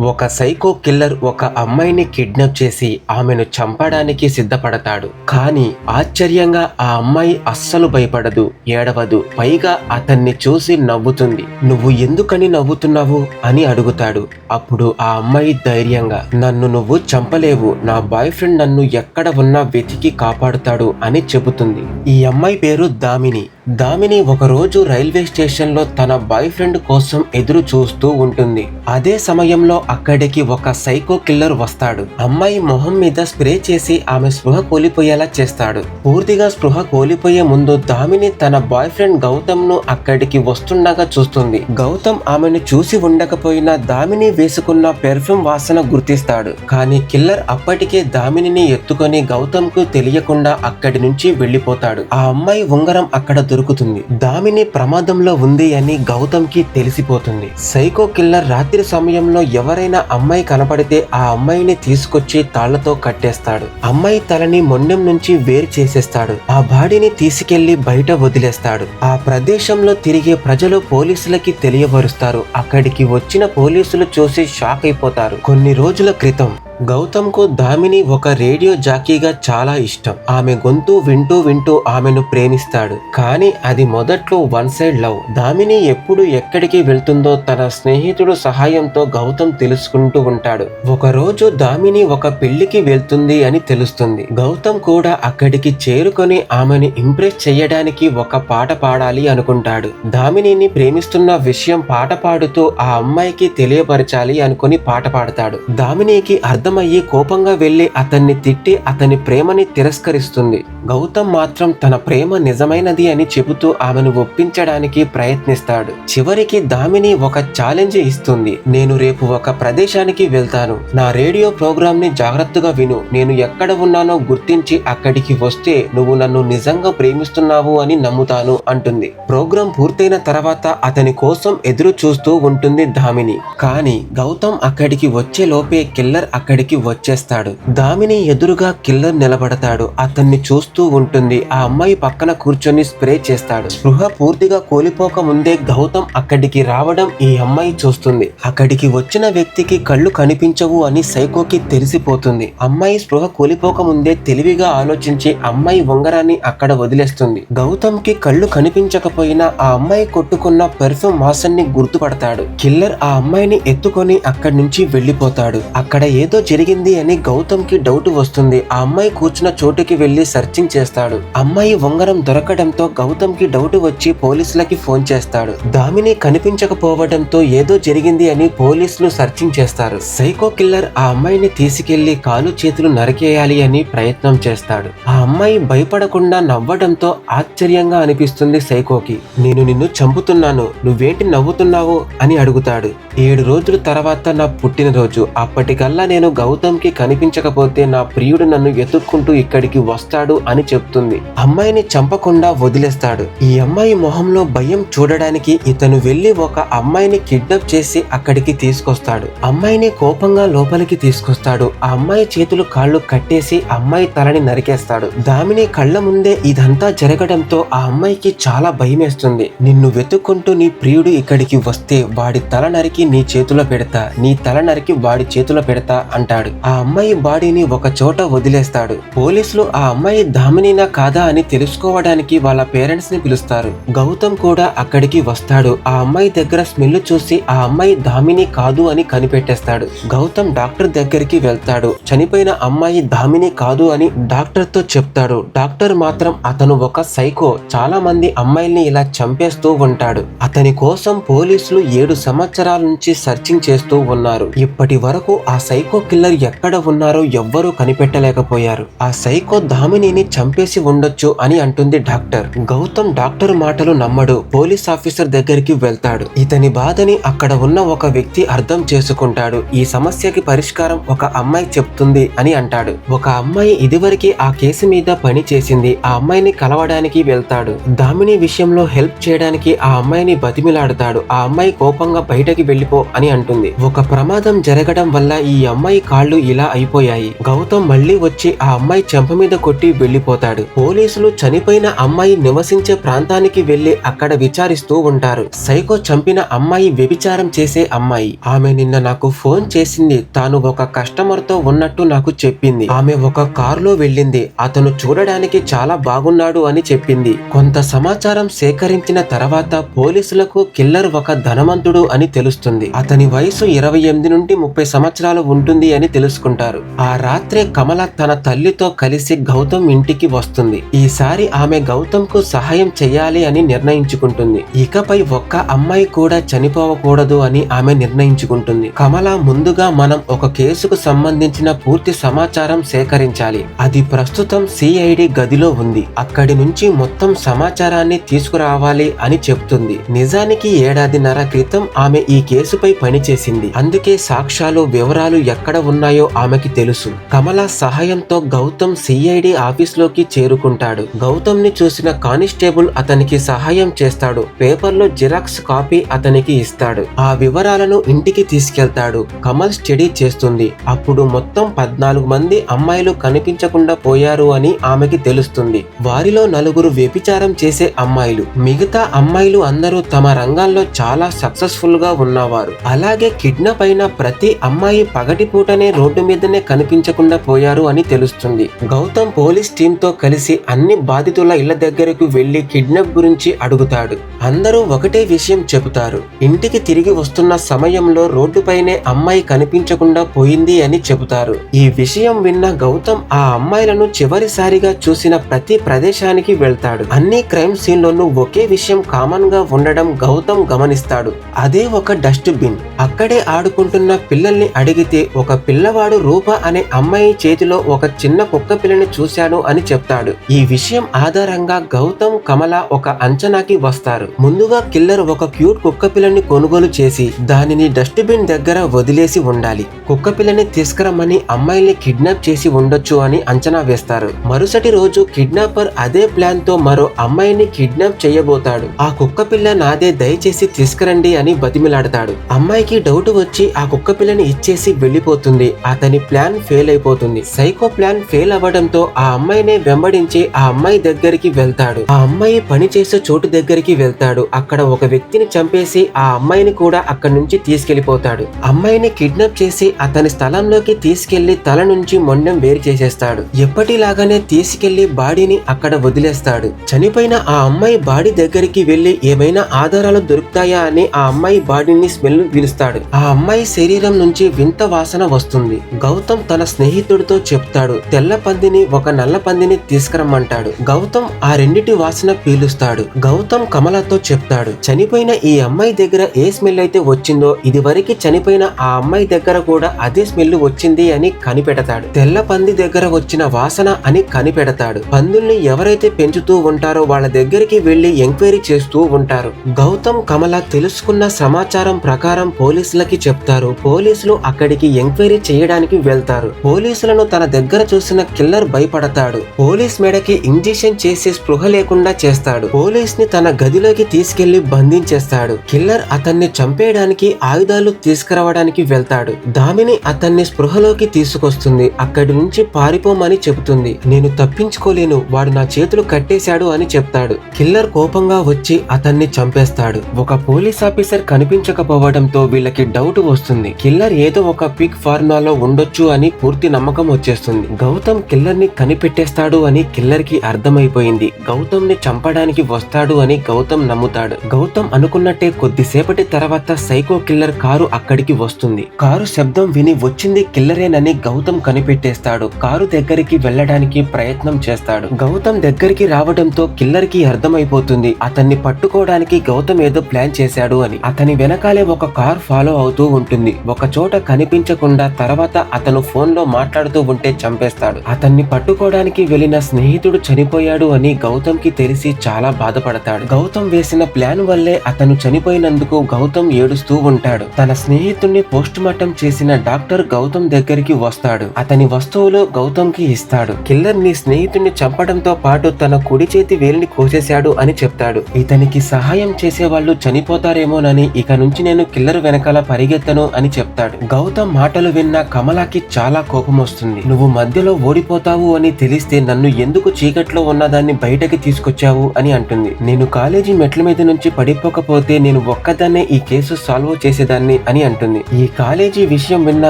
ఒక psycho killer ఒక అమ్మాయిని కిడ్నాప్ చేసి ఆమెను చంపడానికి సిద్ధపడతాడు. కానీ ఆశ్చర్యంగా ఆ అమ్మాయి అస్సలు భయపడదు, ఏడవదు. పైగా అతన్ని చూసి నవ్వుతుంది. నువ్వు ఎందుకని నవ్వుతున్నావు అని అడుగుతాడు. అప్పుడు ఆ అమ్మాయి ధైర్యంగా, నన్ను నువ్వు చంపలేవు, నా బాయ్ ఫ్రెండ్ నన్ను ఎక్కడ ఉన్నా వెతికి కాపాడుతాడు అని చెబుతుంది. ఈ అమ్మాయి పేరు దామిని. దామిని ఒకరోజు రైల్వే స్టేషన్ లో తన బాయ్ ఫ్రెండ్ కోసం ఎదురు చూస్తూ ఉంటుంది. అదే సమయంలో అక్కడికి ఒక సైకో కిల్లర్ వస్తాడు. అమ్మాయి మొహం మీద స్ప్రే చేసి ఆమె స్పృహ కోల్పోయేలా చేస్తాడు. పూర్తిగా స్పృహ కోల్పోయే ముందు దామిని తన బాయ్ ఫ్రెండ్ గౌతమ్ ను అక్కడికి వస్తుండగా చూస్తుంది. గౌతమ్ ఆమెను చూసి ఉండకపోయినా దామిని వేసుకున్న పెర్ఫ్యూమ్ వాసన గుర్తిస్తాడు. కానీ కిల్లర్ అప్పటికే దామినిని ఎత్తుకొని గౌతమ్ కు తెలియకుండా అక్కడి నుంచి వెళ్లిపోతాడు. ఆ అమ్మాయి ఉంగరం అక్కడ దొరుకుతుంది. దామిని ప్రమాదంలో ఉంది అని గౌతమ్ కి తెలిసిపోతుంది. సైకో కిల్లర్ రాత్రి సమయంలో ఎవరైనా అమ్మాయి కనపడితే ఆ అమ్మాయిని తీసుకొచ్చి తాళ్లతో కట్టేస్తాడు. అమ్మాయి తలని మొండెం నుంచి వేరు చేసేస్తాడు. ఆ బాడీని తీసుకెళ్లి బయట వదిలేస్తాడు. ఆ ప్రదేశంలో తిరిగే ప్రజలు పోలీసులకి తెలియబరుస్తారు. అక్కడికి వచ్చిన పోలీసులు చూసి షాక్ అయిపోతారు. కొన్ని రోజుల క్రితం గౌతమ్ కు దామిని ఒక రేడియో జాకీగా చాలా ఇష్టం. ఆమె గొంతు వింటూ వింటూ ఆమెను ప్రేమిస్తాడు. కానీ అది మొదట్లో వన్ సైడ్ లవ్. దామిని ఎప్పుడు ఎక్కడికి వెళ్తుందో తన స్నేహితుడు సహాయంతో గౌతమ్ తెలుసుకుంటూ ఉంటాడు. ఒక రోజు దామిని ఒక పెళ్లికి వెళ్తుంది అని తెలుస్తుంది. గౌతమ్ కూడా అక్కడికి చేరుకొని ఆమెను ఇంప్రెస్ చేయడానికి ఒక పాట పాడాలి అనుకుంటాడు. దామినిని ప్రేమిస్తున్న విషయం పాట పాడుతూ ఆ అమ్మాయికి తెలియపరచాలి అనుకుని పాట పాడతాడు. దామినికి అర్థమయ్యి కోపంగా వెళ్లి అతన్ని తిట్టి అతని ప్రేమని తిరస్కరిస్తుంది. గౌతమ్ మాత్రం తన ప్రేమ నిజమైనది అని చెబుతూ ఆమెను ఒప్పించడానికి ప్రయత్నిస్తాడు. చివరికి దామిని ఒక ఛాలెంజ్ ఇస్తుంది. నేను రేపు ఒక ప్రదేశానికి వెళ్తాను. నా రేడియో ప్రోగ్రామ్ ని జాగ్రత్తగా విను. నేను ఎక్కడ ఉన్నానో గుర్తించి అక్కడికి వస్తే నువ్వు నన్ను నిజంగా ప్రేమిస్తున్నావు అని నమ్ముతాను అంటుంది. ప్రోగ్రాం పూర్తయిన తర్వాత అతని కోసం ఎదురు చూస్తూ ఉంటుంది దామిని. కానీ గౌతమ్ అక్కడికి వచ్చే లోపే కిల్లర్ అక్కడికి వచ్చేస్తాడు. దామిని ఎదురుగా కిల్లర్ నిలబడతాడు. అతన్ని చూస్తూ ఉంటుంది. ఆ అమ్మాయి పక్కన కూర్చొని స్ప్రే చేస్తాడు. స్పృహ పూర్తిగా కోల్పోక ముందే గౌతమ్ అక్కడికి రావడం ఈ అమ్మాయి చూస్తుంది. అక్కడికి వచ్చిన వ్యక్తికి కళ్ళు కనిపించవు అని సైకోకి తెలిసిపోతుంది. అమ్మాయి స్పృహ కోల్పోక ముందే తెలివిగా ఆలోచించి అమ్మాయి ఉంగరాన్ని అక్కడ వదిలేస్తుంది. గౌతమ్ కి కళ్ళు కనిపించకపోయినా ఆ అమ్మాయి కొట్టుకున్న పెర్ఫ్యూమ్ వాసన్ని గుర్తుపడతాడు. కిల్లర్ ఆ అమ్మాయిని ఎత్తుకొని అక్కడి నుంచి వెళ్లిపోతాడు. అక్కడ ఏదో జరిగింది అని గౌతమ్ కి డౌట్ వస్తుంది. ఆ అమ్మాయి కూర్చున్న చోటుకి వెళ్లి సర్చింగ్ చేస్తాడు. అమ్మాయి ఉంగరం దొరకడంతో గౌతమ్ కి డౌట్ వచ్చి పోలీసులకి ఫోన్ చేస్తాడు. దామిని కనిపించకపోవడంతో ఏదో జరిగింది అని పోలీసులు సర్చింగ్ చేస్తారు. సైకో కిల్లర్ ఆ అమ్మాయిని తీసుకెళ్లి కాలు చేతులు నరికేయాలి అని ప్రయత్నం చేస్తాడు. ఆ అమ్మాయి భయపడకుండా నవ్వడంతో ఆశ్చర్యంగా అనిపిస్తుంది సైకోకి. నేను నిన్ను చంపుతున్నాను, నువ్వేంటి నవ్వుతున్నావు అని అడుగుతాడు. 7 రోజుల తర్వాత నా పుట్టినరోజు. అప్పటికల్లా నేను గౌతమ్ కి కనిపించకపోతే నా ప్రియుడు నన్ను ఎత్తుక్కుంటూ ఇక్కడికి వస్తాడు అని చెప్తుంది. అమ్మాయిని చంపకుండా వదిలేస్తాడు. ఈ అమ్మాయి మొహంలో భయం చూడడానికి ఇతను వెళ్లి ఒక అమ్మాయిని కిడ్నాప్ చేసి అక్కడికి తీసుకొస్తాడు. అమ్మాయిని కోపంగా లోపలికి తీసుకొస్తాడు. ఆ అమ్మాయి చేతులు కాళ్ళు కట్టేసి అమ్మాయి తలని నరికేస్తాడు. దామిని కళ్ళ ముందే ఇదంతా జరగడంతో ఆ అమ్మాయికి చాలా భయమేస్తుంది. నిన్ను వెతుక్కుంటూ నీ ప్రియుడు ఇక్కడికి వస్తే వాడి తల నరికి నీ చేతిలో పెడతా, నీ తల నరికి వాడి చేతిలో పెడతా అంటాడు. ఆ అమ్మాయి బాడీని ఒక చోట వదిలేస్తాడు. పోలీసులు ఆ అమ్మాయి దామినినా కాదా అని తెలుసుకోవడానికి వాళ్ళ పేరెంట్స్ ని పిలుస్తారు. గౌతమ్ కూడా అక్కడికి వస్తాడు. ఆ అమ్మాయి దగ్గర స్మెల్ చూసి ఆ అమ్మాయి దామిని కాదు అని కనిపెట్టేస్తాడు. గౌతమ్ డాక్టర్ దగ్గరికి వెళ్తాడు. చనిపోయిన అమ్మాయి దామిని కాదు అని డాక్టర్ తో చెప్తాడు. డాక్టర్ మాత్రం అతను ఒక సైకో, చాలా మంది అమ్మాయిల్ని ఇలా చంపేస్తూ ఉంటాడు. అతని కోసం పోలీసులు 7 సంవత్సరాల నుంచి సర్చింగ్ చేస్తూ ఉన్నారు. ఇప్పటి వరకు ఆ సైకో కిల్లర్ ఎక్కడ ఉన్నారో ఎవ్వరూ కనిపెట్టలేకపోయారు. ఆ సైకో దామినిని చంపేసి ఉండొచ్చు అని అంటుంది డాక్టర్. గౌతమ్ డాక్టర్ మాటలు నమ్మడు. పోలీస్ ఆఫీసర్ దగ్గరికి వెళ్తాడు. ఇతని బాధని అక్కడ ఉన్న ఒక వ్యక్తి అర్థం చేసుకుంటాడు. ఈ సమస్యకి పరిష్కారం ఒక అమ్మాయి చెప్తుంది అని అంటాడు. ఒక అమ్మాయి ఇదివరకే ఆ కేసు మీద పని చేసింది. ఆ అమ్మాయిని కలవడానికి వెళ్తాడు. దామిని విషయంలో హెల్ప్ చేయడానికి ఆ అమ్మాయిని బతిమిలాడతాడు. ఆ అమ్మాయి కోపంగా బయటకి వెళ్లి వెళ్ళిపో అని అంటుంది. ఒక ప్రమాదం జరగడం వల్ల ఈ అమ్మాయి కాళ్ళు ఇలా అయిపోయాయి. గౌతమ్ మళ్ళీ వచ్చి ఆ అమ్మాయి చెంప మీద కొట్టి వెళ్లిపోతాడు. పోలీసులు చనిపోయిన అమ్మాయి నివసించే ప్రాంతానికి వెళ్లి అక్కడ విచారిస్తూ ఉంటారు. సైకో చంపిన అమ్మాయి వ్యభిచారం చేసే అమ్మాయి. ఆమె నిన్న నాకు ఫోన్ చేసింది. తాను ఒక కస్టమర్ తో ఉన్నట్టు నాకు చెప్పింది. ఆమె ఒక కారులో వెళ్ళింది. అతను చూడడానికి చాలా బాగున్నాడు అని చెప్పింది. కొంత సమాచారం సేకరించిన తర్వాత పోలీసులకు కిల్లర్ ఒక ధనవంతుడు అని తెలుస్తుంది. అతని వయసు 28 నుండి 30 సంవత్సరాలు ఉంటుంది అని తెలుసుకుంటారు. ఆ రాత్రే కమల తన తల్లితో కలిసి గౌతమ్ ఇంటికి వస్తుంది. ఈసారి ఆమె గౌతమ్ కు సహాయం చెయ్యాలి అని నిర్ణయించుకుంటుంది. ఇకపై ఒక్క అమ్మాయి కూడా చనిపోవకూడదు అని ఆమె నిర్ణయించుకుంటుంది. కమల ముందుగా మనం ఒక కేసుకు సంబంధించిన పూర్తి సమాచారం సేకరించాలి. అది ప్రస్తుతం సిఐడి గదిలో ఉంది. అక్కడి నుంచి మొత్తం సమాచారాన్ని తీసుకురావాలి అని చెప్తుంది. నిజానికి 1.5 ఏడాది క్రితం ఆమె ఈ కేసుపై పనిచేసింది. అందుకే సాక్ష్యాలు వివరాలు ఎక్కడ ఉన్నాయో ఆమెకి తెలుసు. కమల సహాయంతో గౌతమ్ సిఐడి ఆఫీస్ లోకి చేరుకుంటాడు. గౌతమ్ ని చూసిన కానిస్టేబుల్ అతనికి సహాయం చేస్తాడు. పేపర్లో జిరాక్స్ కాపీ అతనికి ఇస్తాడు. ఆ వివరాలను ఇంటికి తీసుకెళ్తాడు. కమల్ స్టడీ చేస్తుంది. అప్పుడు మొత్తం 14 మంది అమ్మాయిలు కనిపించకుండా పోయారు అని ఆమెకి తెలుస్తుంది. వారిలో 4 వ్యభిచారం చేసే అమ్మాయిలు. మిగతా అమ్మాయిలు అందరూ తమ రంగాల్లో చాలా సక్సెస్ఫుల్ గా ఉన్నవారు. అలాగే కిడ్నాప్ అయిన ప్రతి అమ్మాయి పగటిపూటనే రోడ్డు మీదనే కనిపించకుండా పోయారు అని తెలుస్తుంది. గౌతమ్ పోలీస్ టీమ్ తో కలిసి అన్ని బాధితుల ఇళ్ల దగ్గరకు వెళ్లి కిడ్నాప్ గురించి అడుగుతాడు. అందరూ ఒకటే విషయం చెబుతారు. ఇంటికి తిరిగి వస్తున్న సమయంలో రోడ్డుపైనే అమ్మాయి కనిపించకుండా పోయింది అని చెబుతారు. ఈ విషయం విన్న గౌతమ్ ఆ అమ్మాయిలను చివరిసారిగా చూసిన ప్రతి ప్రదేశానికి వెళ్తాడు. అన్ని క్రైమ్ సీన్ లోనూ ఒకే విషయం కామన్ గా ఉండడం గౌతమ్ గమనిస్తాడు. అదే ఒక డస్ట్ బిన్. అక్కడే ఆడుకుంటున్న పిల్లల్ని అడిగితే ఒక పిల్లవాడు రూప అనే అమ్మాయి చేతిలో ఒక చిన్న కుక్క పిల్లని చూశాడు అని చెప్తాడు. ఈ విషయం ఆధారంగా గౌతమ్ కమల ఒక అంచనాకి వస్తారు. ముందుగా కిల్లర్ ఒక క్యూట్ కుక్క పిల్లని కొనుగోలు చేసి దానిని డస్ట్ బిన్ దగ్గర వదిలేసి ఉండాలి. కుక్క పిల్లని తీసుకురమ్మని అమ్మాయిల్ని కిడ్నాప్ చేసి ఉండొచ్చు అని అంచనా వేస్తారు. మరుసటి రోజు కిడ్నాపర్ అదే ప్లాన్ తో మరో అమ్మాయిని కిడ్నాప్ చేయబోతాడు. ఆ కుక్క పిల్ల నాదే, దయచేసి తీసుకురండి అని బతిమిలాడతాడు. అమ్మాయికి డౌట్ వచ్చి ఆ కుక్క పిల్లని ఇచ్చేసి వెళ్లిపోతుంది. అతని ప్లాన్ ఫెయిల్ అయిపోతుంది. సైకో ప్లాన్ ఫెయిల్ అవ్వడంతో ఆ అమ్మాయిని వెంబడించి ఆ అమ్మాయి దగ్గరికి వెళ్తాడు. ఆ అమ్మాయి పని చేసే చోటు దగ్గరికి వెళ్తాడు. అక్కడ ఒక వ్యక్తిని చంపేసి ఆ అమ్మాయిని కూడా అక్కడి నుంచి తీసుకెళ్లిపోతాడు. అమ్మాయిని కిడ్నాప్ చేసి అతని స్థలంలోకి తీసుకెళ్లి తల నుంచి మొండెం వేరు చేసేస్తాడు. ఎప్పటిలాగానే తీసుకెళ్లి బాడీని అక్కడ వదిలేస్తాడు. చనిపోయిన ఆ అమ్మాయి బాడీ దగ్గరికి వెళ్లి ఏమైనా ఆధారాలు దొరుకుతాయా అని ఆ అమ్మాయి బాడీని స్మెల్ పీలుస్తాడు. ఆ అమ్మాయి శరీరం నుంచి వింత వాసన వస్తుంది. గౌతమ్ తన స్నేహితుడితో చెప్తాడు. తెల్ల పందిని ఒక నల్ల పందిని తీసుకురమ్మంటాడు. గౌతమ్ ఆ రెండిటి వాసన పీలుస్తాడు. గౌతమ్ కమలతో చెప్తాడు, చనిపోయిన ఈ అమ్మాయి దగ్గర ఏ స్మెల్ అయితే వచ్చిందో ఇదివరకు చనిపోయిన ఆ అమ్మాయి దగ్గర కూడా అదే స్మెల్ వచ్చింది అని కనిపెడతాడు. తెల్ల పంది దగ్గర వచ్చిన వాసన అని కనిపెడతాడు. పందుల్ని ఎవరైతే పెంచుతూ ఉంటారో వాళ్ళ దగ్గరికి వెళ్లి ఎంక్వైరీ చేస్తూ ఉంటారు. గౌతమ్ కమల తెలుసుకున్న సమాచారం ప్రకారం పోలీసులకి చెప్తారు. పోలీసులు అక్కడికి ఎంక్వైరీ చేయడానికి వెళ్తారు. పోలీసులను తన దగ్గర చూసిన కిల్లర్ భయపడతాడు. పోలీస్ మెడకి ఇంజెక్షన్ చేసి స్పృహ లేకుండా చేస్తాడు. పోలీస్ ని తన గదిలోకి తీసుకెళ్లి బంధించేస్తాడు. కిల్లర్ అతన్ని చంపేయడానికి ఆయుధాలు తీసుకురావడానికి వెళ్తాడు. దామిని అతన్ని స్పృహలోకి తీసుకొస్తుంది. అక్కడి నుంచి పారిపోమని చెబుతుంది. నేను తప్పించుకోలేను, వాడు నా చేతులు కట్టేశాడు అని చెప్తాడు. కిల్లర్ కోపంగా వచ్చి అతన్ని చంపేస్తాడు. ఒక పోలీస్ ఆఫీసర్ కనిపించకపోవడంతో వీళ్ళకి డౌట్ వస్తుంది. కిల్లర్ ఏదో ఒక పిగ్ ఫార్మాలో ఉండొచ్చు అని పూర్తి నమ్మకం వచ్చేస్తుంది. గౌతమ్ కిల్లర్ ని కనిపెట్టేస్తాడు అని కిల్లర్ కి అర్థమైపోయింది. గౌతమ్ ని చంపడానికి వస్తాడు అని గౌతమ్ నమ్ముతాడు. గౌతమ్ అనుకున్నట్టే కొద్దిసేపటి తర్వాత సైకో కిల్లర్ కారు అక్కడికి వస్తుంది. కారు శబ్దం విని వచ్చింది కిల్లరేనని గౌతమ్ కనిపెట్టేస్తాడు. కారు దగ్గరికి వెళ్ళడానికి ప్రయత్నం చేస్తాడు. గౌతమ్ దగ్గరికి రావడంతో కిల్లర్ కి అర్థమైపోతుంది అతన్ని పట్టుకోవడానికి గౌతమ్ ఏదో ప్లాన్ చేశాడు అని. అతని వెనకాలే ఒక కార్ ఫాలో అవుతూ ఉంటుంది. ఒక చోట కనిపించకుండా తర్వాత అతను ఫోన్ లో మాట్లాడుతూ ఉంటే చంపేస్తాడు. అతన్ని పట్టుకోవడానికి వెళ్లిన స్నేహితుడు చనిపోయాడు అని గౌతమ్ కి తెలిసి చాలా బాధపడతాడు. గౌతమ్ వేసిన ప్లాన్ వల్లే అతను చనిపోయినందుకు గౌతమ్ ఏడుస్తూ ఉంటాడు. తన స్నేహితుడిని పోస్ట్ మార్టం చేసిన డాక్టర్ గౌతమ్ దగ్గరికి వస్తాడు. అతని వస్తువులు గౌతమ్ కి ఇస్తాడు. కిల్లర్ నీ స్నేహితుడిని చంపడంతో పాటు తన కుడి చేతి వేలిని కోసేశాడు అని చెప్తాడు. ఇతనికి సహాయం చేసే వాళ్ళు చనిపోతారేమోనని ఇక నుంచి నేను కిల్లర్ వెనకాల పరిగెత్తను అని చెప్తాడు. గౌతమ్ మాటలు విన్న కమలాకి చాలా కోపం వస్తుంది. నువ్వు మధ్యలో ఓడిపోతావు అని తెలిస్తే నన్ను ఎందుకు చీకట్లో ఉన్నదాన్ని బయటకి తీసుకొచ్చావు అని అంటుంది. నేను కాలేజీ మెట్ల మీద నుంచి పడిపోకపోతే నేను ఒక్కదాన్నే ఈ కేసు సాల్వ్ చేసేదాన్ని అని అంటుంది. ఈ కాలేజీ విషయం విన్న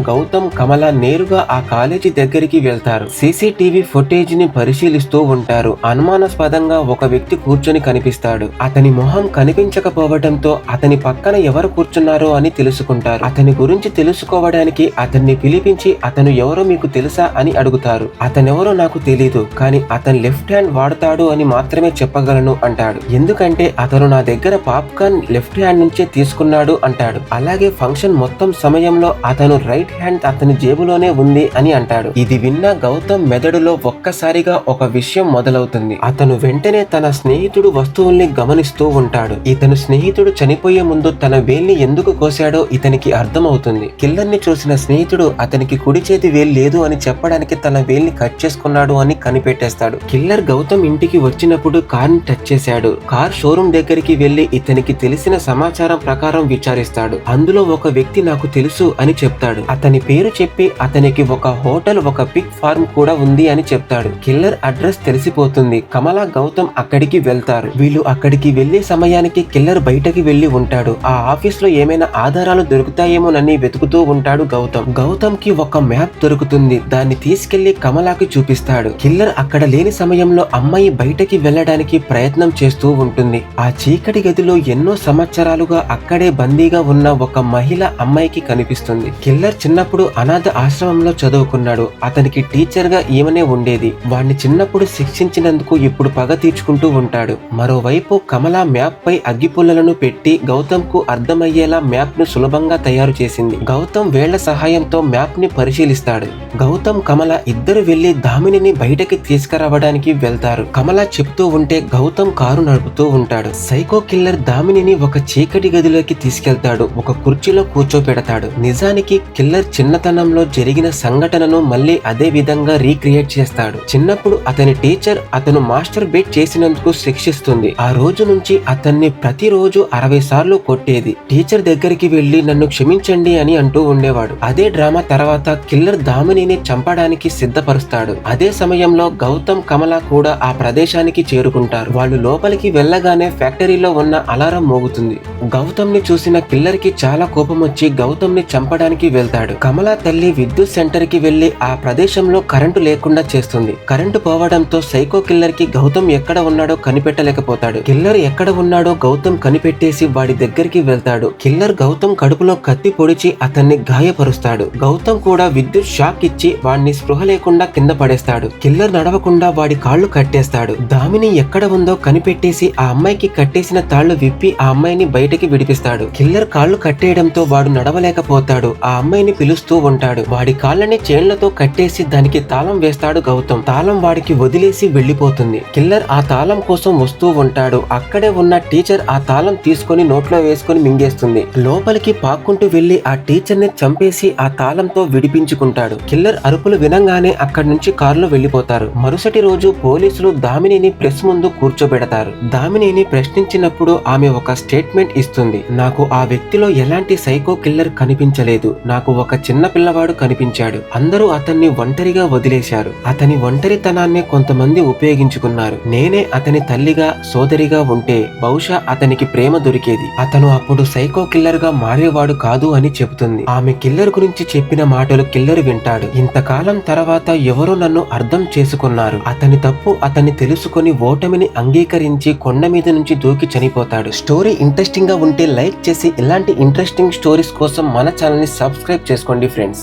గౌతమ్ కమల నేరుగా ఆ కాలేజీ దగ్గరికి వెళ్తారు. సీసీటీవీ ఫుటేజ్ ని పరిశీలిస్తూ ఉంటారు. అనుమానాస్పదంగా ఒక వ్యక్తి కూర్చొని కనిపిస్తాడు. అతని మొహం కనిపించకపోవడంతో అతని పక్కన ఎవరు కూర్చున్నారో అని తెలుసుకుంటారు. అతని గురించి తెలుసుకోవడానికి అతన్ని పిలిపించి అతను ఎవరో మీకు తెలుసా అని అడుగుతారు. అతనెవరో నాకు తెలీదు, కానీ అతను లెఫ్ట్ హ్యాండ్ వాడతాడు అని మాత్రమే చెప్పగలను అంటాడు. ఎందుకంటే అతను నా దగ్గర పాప్కార్న్ లెఫ్ట్ హ్యాండ్ నుంచే తీసుకున్నాడు అంటాడు. అలాగే ఫంక్షన్ మొత్తం సమయంలో అతను రైట్ హ్యాండ్ అతని జేబులోనే ఉంది అని అంటాడు. ఇది విన్న గౌతమ్ మెదడులో ఒక్కసారిగా ఒక విషయం మొదలవుతుంది. అతను వెంటనే తన స్నేహితుడు వస్తువుల్ని గమనిస్తూ ఉంటాడు. ఇతను స్నేహితుడు చనిపోయే ముందు తన వేల్ని ఎందుకు కోసాడో ఇతనికి అర్థమవుతుంది. కిల్లర్ ని చూసిన స్నేహితుడు అతనికి కుడి చేతి వేలు లేదు అని చెప్పడానికి తన వేల్ని కట్ చేసుకున్నాడు అని కనిపెట్టేస్తాడు. కిల్లర్ గౌతమ్ ఇంటికి వచ్చినప్పుడు కార్ ని టచ్ చేశాడు. కార్ షోరూమ్ దగ్గరికి వెళ్లి ఇతనికి తెలిసిన సమాచారం ప్రకారం విచారిస్తాడు. అందులో ఒక వ్యక్తి నాకు తెలుసు అని చెప్తాడు. అతని పేరు చెప్పి అతనికి ఒక హోటల్, ఒక పిగ్ ఫార్మ్ కూడా ఉంది అని చెప్తాడు. కిల్లర్ అడ్రస్ తెలిసిపోతుంది. కమల, గౌతమ్ అక్కడికి వెళ్తారు. వీళ్ళు అక్కడికి వెళ్లే సమయానికి కిల్లర్ బయటకి వెళ్లి ఉంటాడు. ఆ ఆఫీస్ లో ఏమైనా ఆధారాలు దొరుకుతాయేమోనని వెతుకుతూ ఉంటాడు గౌతమ్. గౌతమ్ కి ఒక మ్యాప్ దొరుకుతుంది. దాన్ని తీసుకెళ్లి కమలాకి చూపిస్తాడు. కిల్లర్ అక్కడ లేని సమయంలో అమ్మాయి బయటకి వెళ్లడానికి ప్రయత్నం చేస్తూ ఉంటుంది. ఆ చీకటి గదిలో ఎన్నో సంవత్సరాలుగా అక్కడే బందీగా ఉన్న ఒక మహిళ అమ్మాయికి కనిపిస్తుంది. కిల్లర్ చిన్నప్పుడు అనాథ ఆశ్రమంలో చదువుకున్నాడు. అతనికి టీచర్ గా ఈమెనే ఉండేది. వాణ్ణి చిన్నప్పుడు శిక్షించినందుకు ఇప్పుడు పగ తీర్చుకుంటూ ఉంటాడు. మరోవైపు కమల మ్యాప్ పై అగ్గిపుల్లలను పెట్టి గౌతమ్ కు అర్థమయ్యేలా మ్యాప్ ను సులభంగా తయారు చేసింది. గౌతమ్ వేళ్ల సహాయంతో మ్యాప్ ని పరిశీలిస్తాడు. గౌతమ్, కమల ఇద్దరు వెళ్లి దామినిని బయటకి తీసుకురావడానికి వెళ్తారు. కమల చెప్తూ ఉంటే గౌతమ్ కారు నడుపుతూ ఉంటాడు. సైకో కిల్లర్ దామినిని ఒక చీకటి గదిలోకి తీసుకెళ్తాడు. ఒక కుర్చీలో కూర్చోపెడతాడు. నిజానికి కిల్లర్ చిన్నతనంలో జరిగిన సంఘటనను మళ్ళీ అదే విధంగా రీక్రియేట్ చేస్తాడు. చిన్నప్పుడు అతని టీచర్ అతను మాస్టర్ బేట్ చేసినందుకు శిక్షిస్తుంది. ఆ రోజు నుంచి అతన్ని ప్రతిరోజు 60 సార్లు కొట్టేది. టీచర్ దగ్గరికి వెళ్లి నన్ను క్షమించండి అని అంటూ ఉండేవాడు. అదే డ్రామా తర్వాత కిల్లర్ దామినిని చంపడానికి సిద్ధపరుస్తాడు. అదే సమయంలో గౌతమ్, కమల కూడా ఆ ప్రదేశానికి చేరుకుంటారు. వాళ్ళు లోపలికి వెళ్ళగానే ఫ్యాక్టరీలో ఉన్న అలారం మోగుతుంది. గౌతమ్ ని చూసిన కిల్లర్ కి చాలా కోపం వచ్చి గౌతమ్ ని చంపడానికి వెళ్తాడు. కమల తల్లి విద్యుత్ సెంటర్ కి వెళ్లి ఆ ప్రదేశంలో కరెంటు లేకుండా చేస్తుంది. కరెంటు పోవడంతో సైకో కిల్లర్ కి గౌతమ్ ఎక్కడ ఉన్నాడో కనిపెట్టలేకపోతాడు. కిల్లర్ ఎక్కడ ఉన్నాడో గౌతమ్ కనిపెట్టేసి వాడి దగ్గరికి వెళ్తాడు. కిల్లర్ గౌతమ్ కడుపులో కత్తి పొడిచి అతన్ని గాయపరుస్తాడు. గౌతమ్ కూడా విద్యుత్ షాక్ ఇచ్చి వాడిని స్పృహ లేకుండా కింద పడేస్తాడు. కిల్లర్ నడవకుండా వాడి కాళ్ళు కట్టేస్తాడు. దామిని ఎక్కడ ఉందో కనిపెట్టేసి ఆ అమ్మాయికి కట్టేసిన తాళ్లు విప్పి ఆ అమ్మాయిని బయటకి విడిపిస్తాడు. కిల్లర్ కాళ్ళు కట్టేయడంతో వాడు నడవలేకపోతాడు. ఆ అమ్మాయిని పిలుస్తూ ఉంటాడు. వాడి కాళ్ళని చైన్లతో కట్టేసి దానికి తాళం వేస్తాడు గౌతమ్. తాళం వాడికి వదిలేసి వెళ్లిపోతుంది. కిల్లర్ ఆ తాళం కోసం వస్తూ ఉంటాడు. అక్కడే ఉన్న టీచర్ ఆ తాళం తీసుకొని నోట్లో వేసుకొని మింగేస్తుంది. లోపలికి పాక్కుంటూ వెళ్లి ఆ టీచర్ ని చంపేసి ఆ తాళంతో విడిపించుకుంటాడు. కిల్లర్ అరుపులు వినంగానే అక్కడి నుంచి కారులో వెళ్లిపోతారు. మరుసటి రోజు పోలీసులు దామినిని ప్రెస్ ముందు కూర్చోబెడతారు. దామినిని ప్రశ్నించినప్పుడు ఆమె ఒక స్టేట్మెంట్ ఇస్తుంది. నాకు ఆ వ్యక్తిలో ఎలాంటి సైకో కిల్లర్ కనిపించలేదు. నాకు ఒక చిన్న పిల్లవాడు కనిపించాడు. అందరూ అతన్ని ఒంటరిగా వదిలేశారు. అతని ఒంటరితనాన్ని కొంతమంది ఉపయోగించుకున్నారు. నేనే అతని తల్లిగా, సోదరిగా ఉంటే బహుశా అతనికి ప్రేమ దొరికేది. అతను అప్పుడు సైకో కిల్లర్ గా మారేవాడు కాదు అని చెబుతుంది. ఆమె కిల్లర్ గురించి చెప్పిన మాటలు కిల్లర్ వింటాడు. ఇంతకాలం తర్వాత ఎవరో నన్ను అర్థం చేసుకున్నారు. అతని తప్పు అతన్ని తెలుసుకొని ఓటమిని అంగీకరించి కొండ మీద నుంచి దూకి చనిపోతాడు. స్టోరీ ఇంట్రెస్టింగ్ గా ఉంటే లైక్ చేసి ఇలాంటి ఇంట్రెస్టింగ్ స్టోరీస్ కోసం మన ఛానల్ ని సబ్స్క్రైబ్ చేసుకోండి ఫ్రెండ్స్.